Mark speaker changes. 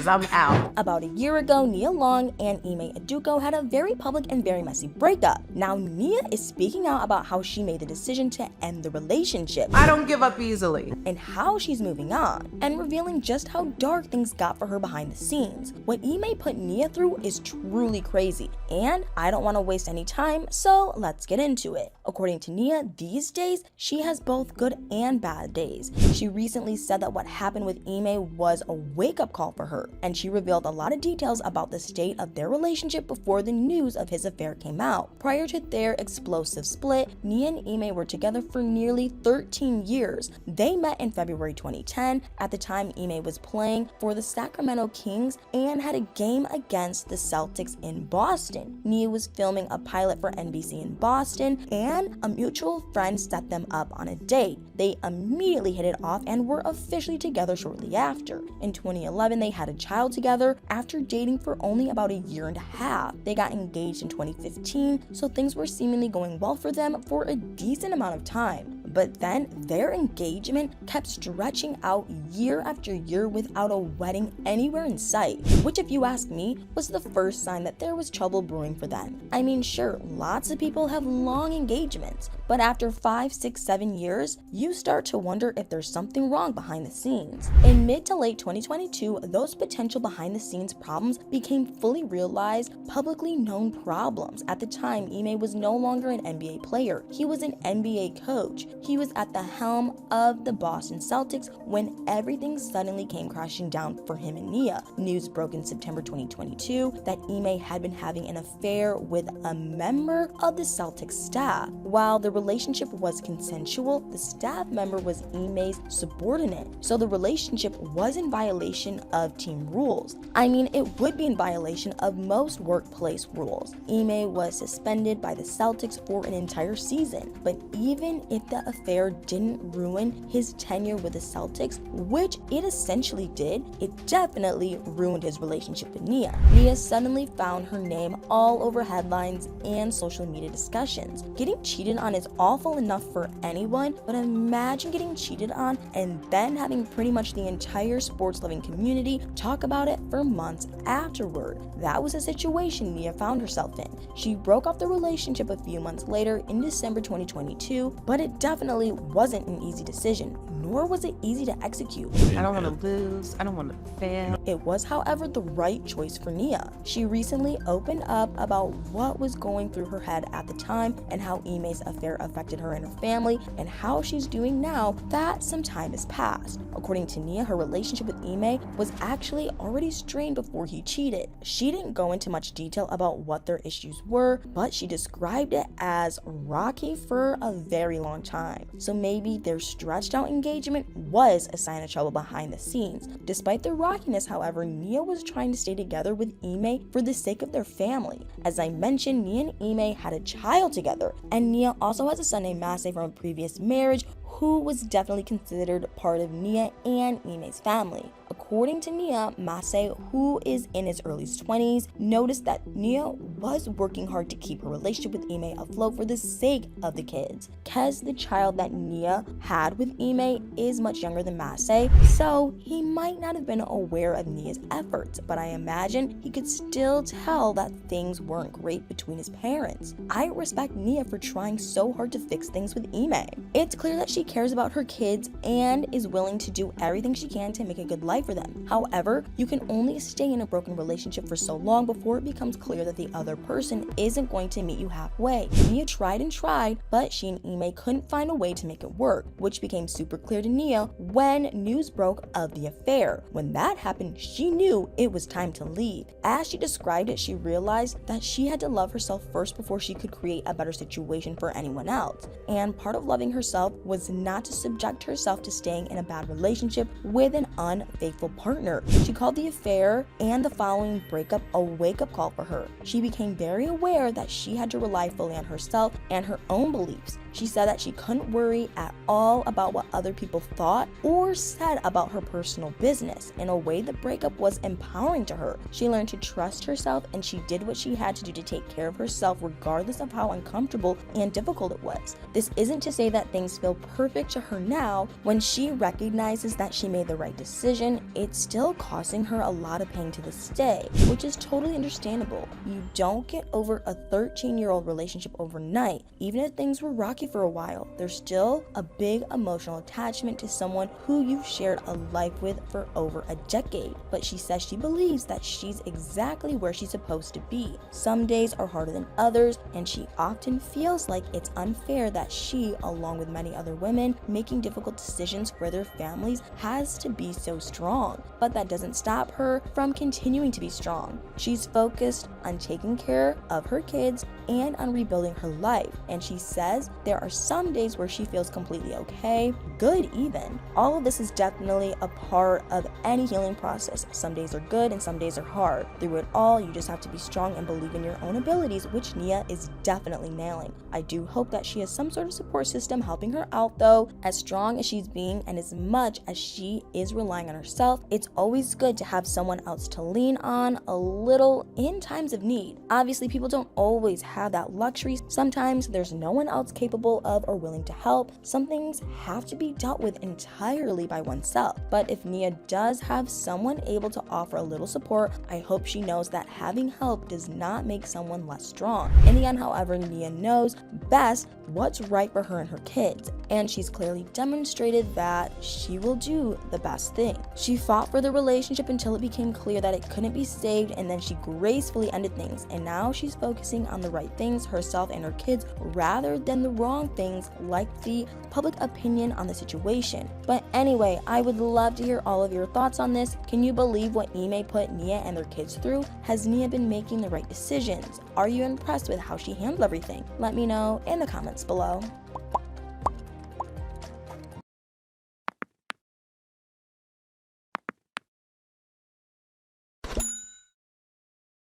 Speaker 1: I'm out.
Speaker 2: About a year ago, Nia Long and Ime Udoka had a very public and very messy breakup. Now Nia is speaking out about how she made the decision to end the relationship.
Speaker 1: I don't give up easily.
Speaker 2: And how she's moving on, and revealing just how dark things got for her behind the scenes. What Ime put Nia through is truly crazy, and I don't want to waste any time, so let's get into it. According to Nia, these days, she has both good and bad days. She recently said that what happened with Ime was a wake-up call for her, and she revealed a lot of details about the state of their relationship before the news of his affair came out. Prior to their explosive split, Nia and Ime were together for nearly 13 years. They met in February 2010. At the time, Ime was playing for the Sacramento Kings and had a game against the Celtics in Boston. Nia was filming a pilot for NBC in Boston, and a mutual friend set them up on a date. They immediately hit it off and were officially together shortly after. In 2011, they had a child together after dating for only about a year and a half. They got engaged in 2015, so things were seemingly going well for them for a decent amount of time. But then their engagement kept stretching out year after year without a wedding anywhere in sight, which, if you ask me, was the first sign that there was trouble brewing for them. I mean, sure, lots of people have long engagements, but after 5, 6, 7 years, you start to wonder if there's something wrong behind the scenes. In mid to late 2022, those potential behind the scenes problems became fully realized, publicly known problems. At the time, Ime was no longer an NBA player. He was an NBA coach. He was at the helm of the Boston Celtics when everything suddenly came crashing down for him and Nia. News broke in September 2022 that Ime had been having an affair with a member of the Celtics staff. While the relationship was consensual, the staff member was Ime's subordinate, so the relationship was in violation of team rules. I mean, it would be in violation of most workplace rules. Ime was suspended by the Celtics for an entire season, but even if the affair didn't ruin his tenure with the Celtics, which it essentially did, it definitely ruined his relationship with Nia. Nia suddenly found her name all over headlines and social media discussions. Getting cheated on is awful enough for anyone, but imagine getting cheated on and then having pretty much the entire sports-loving community talk about it for months afterward. That was a situation Nia found herself in. She broke off the relationship a few months later in December 2022, but it definitely wasn't an easy decision, nor was it easy to execute.
Speaker 1: I don't want to lose. I don't want to fail.
Speaker 2: It was, however, the right choice for Nia. She recently opened up about what was going through her head at the time and how Ime's affair affected her and her family, and how she's doing now that some time has passed. According to Nia, her relationship with Ime was actually already strained before he cheated. She didn't go into much detail about what their issues were, but she described it as rocky for a very long time. So maybe their stretched out engagement was a sign of trouble behind the scenes. Despite the rockiness, however, Nia was trying to stay together with Ime for the sake of their family. As I mentioned, Nia and Ime had a child together, and Nia also has a son named Masse from a previous marriage who was definitely considered part of Nia and Ime's family. According to Nia, Masse, who is in his early 20s, noticed that Nia was working hard to keep her relationship with Ime afloat for the sake of the kids. Kez, the child that Nia had with Ime, is much younger than Masse, so he might not have been aware of Nia's efforts, but I imagine he could still tell that things weren't great between his parents. I respect Nia for trying so hard to fix things with Ime. It's clear that she cares about her kids and is willing to do everything she can to make a good life for them. However, you can only stay in a broken relationship for so long before it becomes clear that the other person isn't going to meet you halfway. Nia tried and tried, but she and Ime couldn't find a way to make it work, which became super clear to Nia when news broke of the affair. When that happened, she knew it was time to leave. As she described it, she realized that she had to love herself first before she could create a better situation for anyone else. And part of loving herself was not to subject herself to staying in a bad relationship with an unfaithful partner. She called the affair and the following breakup a wake-up call for her. She became very aware that she had to rely fully on herself and her own beliefs. She said that she couldn't worry at all about what other people thought or said about her personal business. In a way, the breakup was empowering to her. She learned to trust herself, and she did what she had to do to take care of herself regardless of how uncomfortable and difficult it was. This isn't to say that things feel perfect to her now. When she recognizes that she made the right decision, it's still causing her a lot of pain to this day, which is totally understandable. You don't get over a 13-year-old relationship overnight. Even if things were rocky for a while, there's still a big emotional attachment to someone who you've shared a life with for over a decade. But she says she believes that she's exactly where she's supposed to be. Some days are harder than others, and she often feels like it's unfair that she, along with many other women making difficult decisions for their families, has to be so strong. But that doesn't stop her from continuing to be strong. She's focused on taking care of her kids and on rebuilding her life, and she says there are some days where she feels completely okay, good even. All of this is definitely a part of any healing process. Some days are good and some days are hard. Through it all, you just have to be strong and believe in your own abilities, which Nia is definitely nailing. I do hope that she has some sort of support system helping her out though. As strong as she's being and as much as she is relying on herself, it's always good to have someone else to lean on a little in times of need. Obviously, people don't always have that luxury. Sometimes there's no one else capable of or willing to help. Some things have to be dealt with entirely by oneself. But if Nia does have someone able to offer a little support, I hope she knows that having help does not make someone less strong. In the end, however, Nia knows best what's right for her and her kids, and she's clearly demonstrated that she will do the best thing. She fought for the relationship until it became clear that it couldn't be saved, and then she gracefully ended things, and now she's focusing on the right things, herself and her kids, rather than the wrong things like the public opinion on the situation. But anyway, I would love to hear all of your thoughts on this. Can you believe what Ime put Nia and their kids through? Has Nia been making the right decisions? Are you impressed with how she handled everything? Let me know in the comments below.